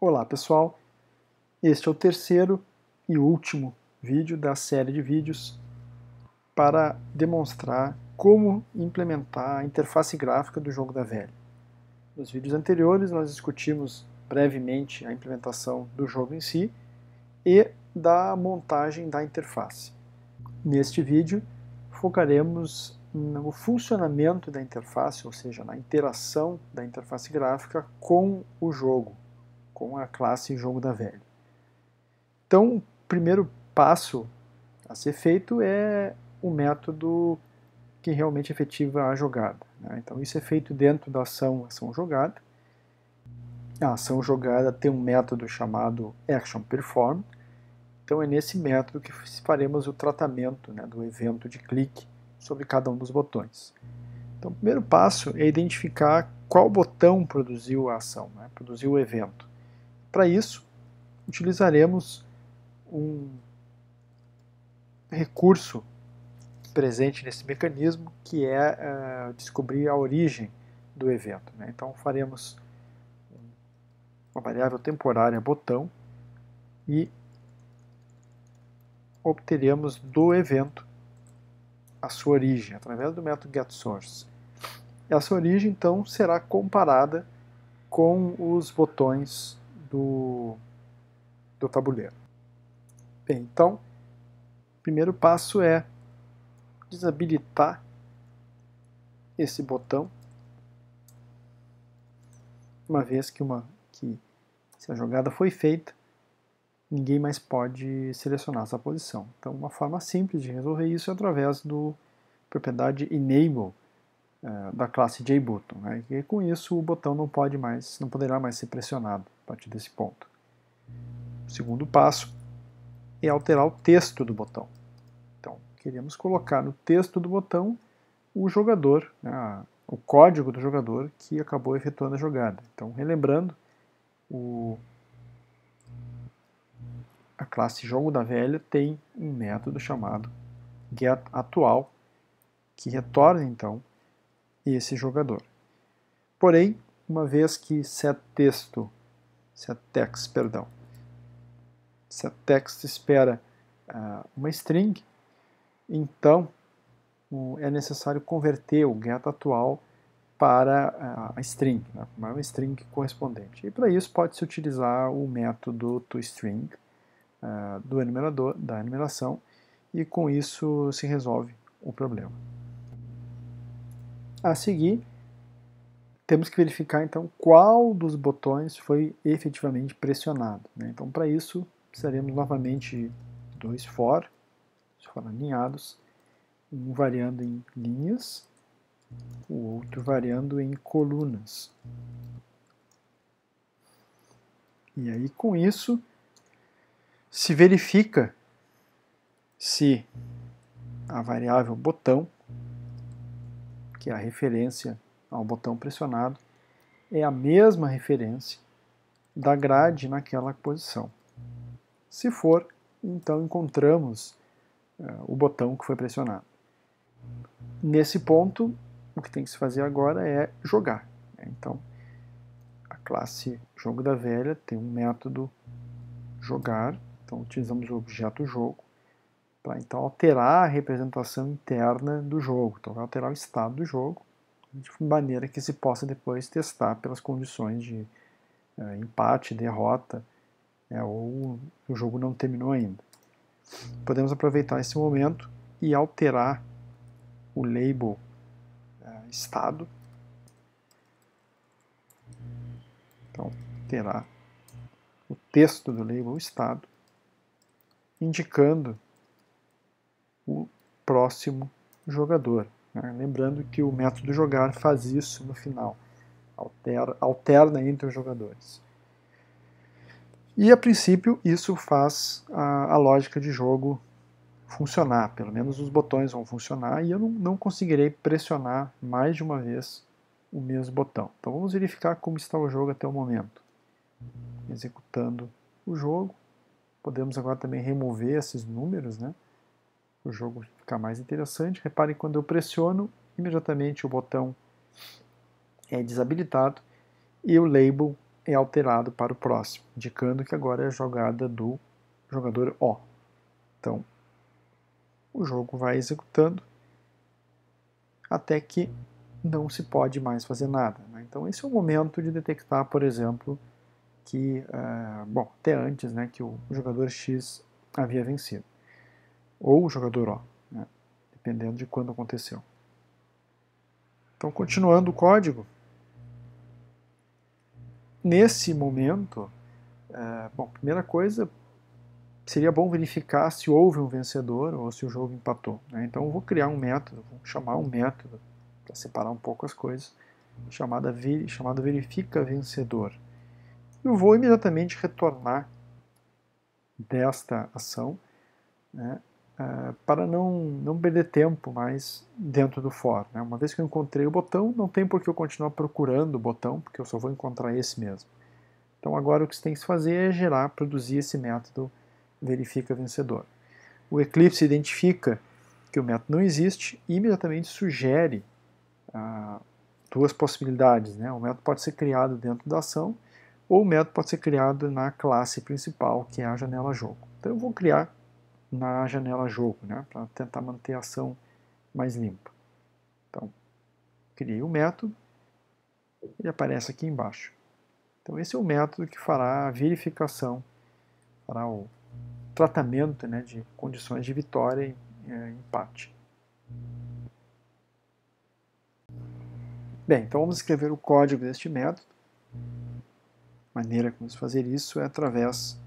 Olá pessoal, este é o terceiro e último vídeo da série de vídeos para demonstrar como implementar a interface gráfica do jogo da velha. Nos vídeos anteriores nós discutimos brevemente a implementação do jogo em si e da montagem da interface. Neste vídeo focaremos no funcionamento da interface, ou seja, na interação da interface gráfica com o jogo, com a classe jogo da velha. Então, o primeiro passo a ser feito é o método que realmente efetiva a jogada, né? Então, isso é feito dentro da ação jogada. A ação jogada tem um método chamado ActionPerform. Então, é nesse método que faremos o tratamento, né, do evento de clique sobre cada um dos botões. Então, o primeiro passo é identificar qual botão produziu a ação, né, produziu o evento. Para isso, utilizaremos um recurso presente nesse mecanismo, que é descobrir a origem do evento, né? Então faremos uma variável temporária botão e obteremos do evento a sua origem, através do método getSource. Essa origem, então, será comparada com os botões do tabuleiro. Bem, então, o primeiro passo é desabilitar esse botão, uma vez que se a jogada foi feita, ninguém mais pode selecionar essa posição. Então, uma forma simples de resolver isso é através do propriedade enable da classe JButton, né? E com isso o botão não poderá mais ser pressionado a partir desse ponto. O segundo passo é alterar o texto do botão. Então, queremos colocar no texto do botão o jogador, né, o código do jogador que acabou efetuando a jogada. Então, relembrando, a classe jogo da velha tem um método chamado getAtual, que retorna então esse jogador. Porém, uma vez que setText espera uma string, então é necessário converter o getAtual para a string, né, para uma string correspondente. E para isso pode-se utilizar o método toString da enumeração, e com isso se resolve o problema. A seguir, temos que verificar então qual dos botões foi efetivamente pressionado, né? Então, para isso, precisaremos novamente de dois for alinhados, um variando em linhas, o outro variando em colunas. E aí, com isso, se verifica se a variável botão, que é a referência ao botão pressionado, é a mesma referência da grade naquela posição. Se for, então encontramos o botão que foi pressionado. Nesse ponto, o que tem que se fazer agora é jogar. Então, a classe jogo da velha tem um método jogar, então utilizamos o objeto jogo para então alterar a representação interna do jogo. Então vai alterar o estado do jogo, de maneira que se possa depois testar pelas condições de empate, derrota, ou o jogo não terminou ainda. Podemos aproveitar esse momento e alterar o label estado. Então, terá o texto do label estado, indicando o próximo jogador, né? Lembrando que o método jogar faz isso no final, alterna entre os jogadores. E a princípio isso faz a lógica de jogo funcionar, pelo menos os botões vão funcionar e eu não conseguirei pressionar mais de uma vez o mesmo botão. Então vamos verificar como está o jogo até o momento. Executando o jogo, podemos agora também remover esses números, né? O jogo ficar mais interessante. Reparem, quando eu pressiono, imediatamente o botão é desabilitado e o label é alterado para o próximo, indicando que agora é a jogada do jogador O. Então, o jogo vai executando até que não se pode mais fazer nada. Né? Então, esse é o momento de detectar, por exemplo, que, bom, até antes, né, que o jogador X havia vencido, ou o jogador O, né, dependendo de quando aconteceu. Então, continuando o código, nesse momento, bom, primeira coisa, seria bom verificar se houve um vencedor ou se o jogo empatou. Né? Então, eu vou criar um método, vou chamar um método, para separar um pouco as coisas, chamado verifica vencedor. Eu vou imediatamente retornar desta ação, né, para não perder tempo mais dentro do for. Né? Uma vez que eu encontrei o botão, não tem por que eu continuar procurando o botão, porque eu só vou encontrar esse mesmo. Então agora o que você tem que fazer é produzir esse método verifica vencedor. O Eclipse identifica que o método não existe e imediatamente sugere duas possibilidades. Né? O método pode ser criado dentro da ação ou o método pode ser criado na classe principal, que é a janela jogo. Então eu vou criar na janela jogo, né, para tentar manter a ação mais limpa. Então, criei o método, ele aparece aqui embaixo. Então esse é o método que fará a verificação, fará o tratamento, né, de condições de vitória e empate. Bem, então vamos escrever o código deste método. A maneira como vamos fazer isso é através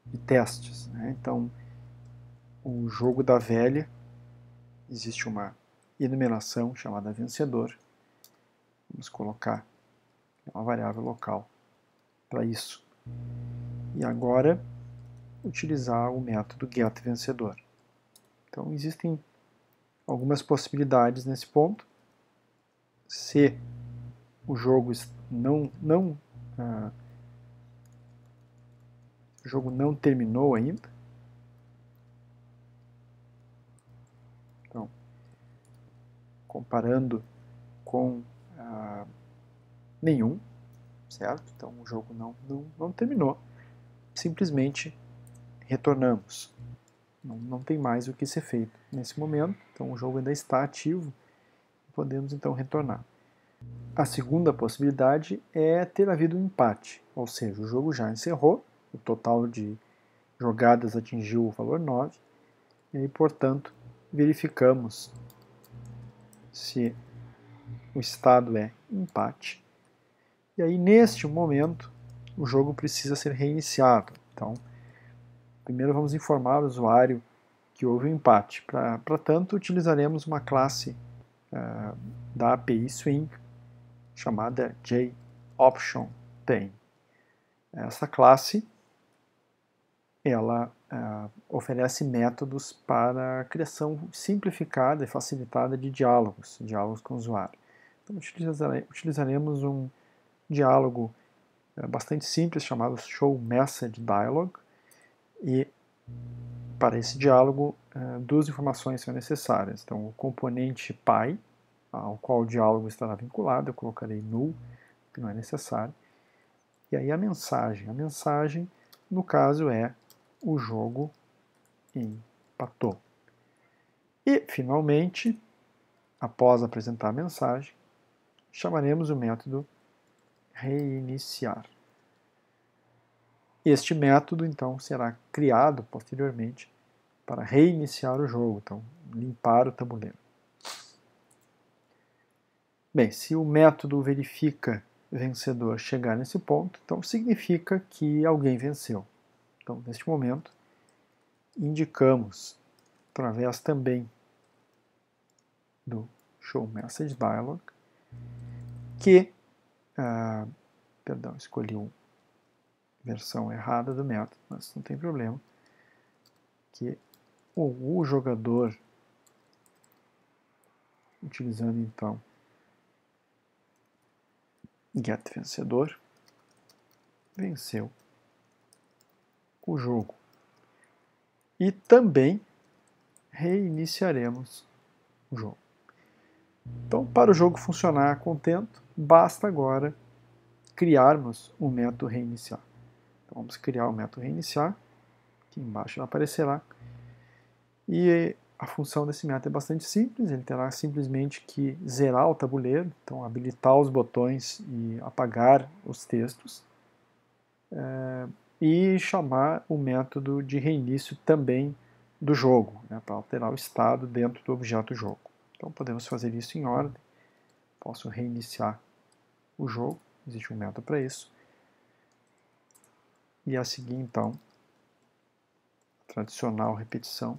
de testes. Né? Então, o jogo da velha, existe uma enumeração chamada vencedor. Vamos colocar uma variável local para isso. E agora, utilizar o método getVencedor. Então, existem algumas possibilidades nesse ponto. Se o jogo o jogo não terminou ainda, então, comparando com nenhum, certo? Então o jogo não terminou, simplesmente retornamos. Não tem mais o que ser feito nesse momento, então o jogo ainda está ativo e podemos então retornar. A segunda possibilidade é ter havido um empate, ou seja, o jogo já encerrou, o total de jogadas atingiu o valor 9, e aí, portanto, verificamos se o estado é empate. E aí, neste momento, o jogo precisa ser reiniciado. Então, primeiro vamos informar o usuário que houve um empate. Para tanto, utilizaremos uma classe da API Swing chamada JOptionTame. Essa classe ela oferece métodos para a criação simplificada e facilitada de diálogos com o usuário. Então, utilizaremos um diálogo bastante simples chamado showMessageDialog, e para esse diálogo duas informações são necessárias. Então, o componente Py, ao qual o diálogo estará vinculado, eu colocarei null, que não é necessário, e aí a mensagem no caso é o jogo empatou. E, finalmente, após apresentar a mensagem, chamaremos o método reiniciar. Este método, então, será criado posteriormente para reiniciar o jogo, então, limpar o tabuleiro. Bem, se o método verifica vencedor chegar nesse ponto, então significa que alguém venceu. Então, neste momento, indicamos, através também do showMessageDialog, que, perdão, escolhi a versão errada do método, mas não tem problema, que o jogador, utilizando então getVencedor, venceu o jogo. E também reiniciaremos o jogo. Então, para o jogo funcionar a contento, basta agora criarmos um método reiniciar. Então vamos criar o método reiniciar, aqui embaixo ele aparecerá, e a função desse método é bastante simples, ele terá simplesmente que zerar o tabuleiro, então habilitar os botões e apagar os textos, e chamar o método de reinício também do jogo, né, para alterar o estado dentro do objeto jogo. Então podemos fazer isso em ordem, posso reiniciar o jogo, existe um método para isso, e a seguir então, a tradicional repetição.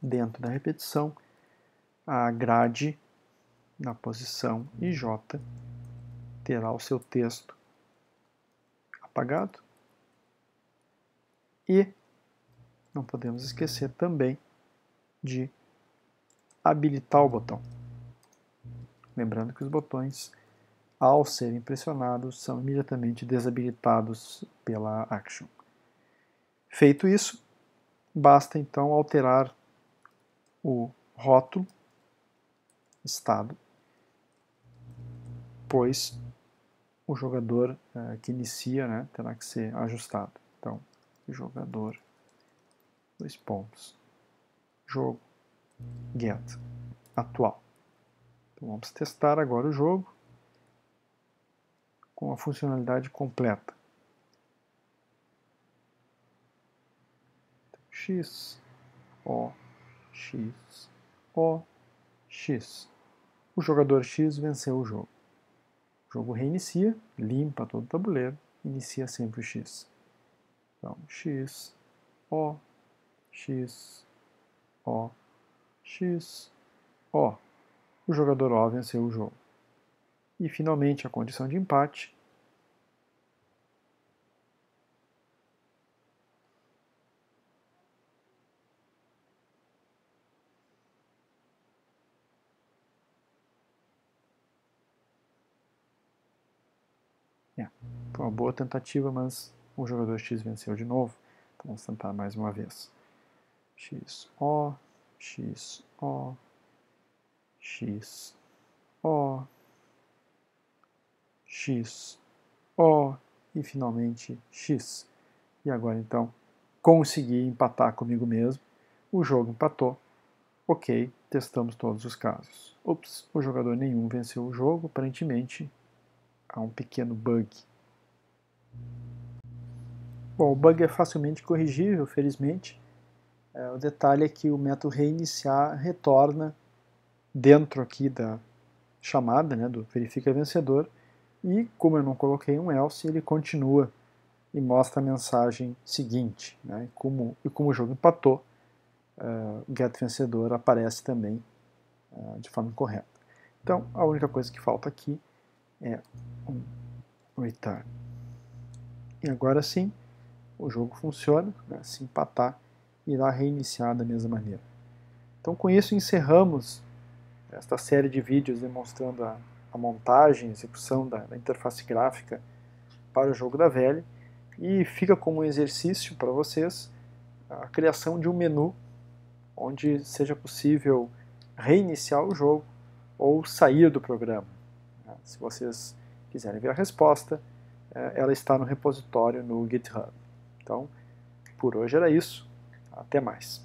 Dentro da repetição, a grade na posição IJ terá o seu texto apagado e não podemos esquecer também de habilitar o botão. Lembrando que os botões, ao serem pressionados, são imediatamente desabilitados pela action. Feito isso, basta então alterar o rótulo estado, pois o jogador que inicia, né, terá que ser ajustado. Então, jogador, dois pontos, jogo, get, atual. Então vamos testar agora o jogo com a funcionalidade completa. X, O, X, O, X. O jogador X venceu o jogo. O jogo reinicia, limpa todo o tabuleiro, inicia sempre o X. Então, X, O, X, O, X, O. O jogador O venceu o jogo. E, finalmente, a condição de empate. Foi uma boa tentativa, mas o jogador X venceu de novo. Então, vamos tentar mais uma vez. X, O, X, O, X, O, X, O e finalmente X. E agora então consegui empatar comigo mesmo. O jogo empatou. Ok, testamos todos os casos. Ups, o jogador nenhum venceu o jogo. Aparentemente há um pequeno bug. Bom, o bug é facilmente corrigível, felizmente. O detalhe é que o método reiniciar retorna dentro aqui da chamada, né, do verifica vencedor, e como eu não coloquei um else, ele continua e mostra a mensagem seguinte, né, e como o jogo empatou, o get vencedor aparece também de forma correta. Então, a única coisa que falta aqui é um return. E agora sim, o jogo funciona, né, se empatar, irá reiniciar da mesma maneira. Então, com isso, encerramos esta série de vídeos demonstrando a montagem e execução da interface gráfica para o jogo da velha, e fica como um exercício para vocês a criação de um menu onde seja possível reiniciar o jogo ou sair do programa. Se vocês quiserem ver a resposta, ela está no repositório no GitHub. Então, por hoje era isso. Até mais.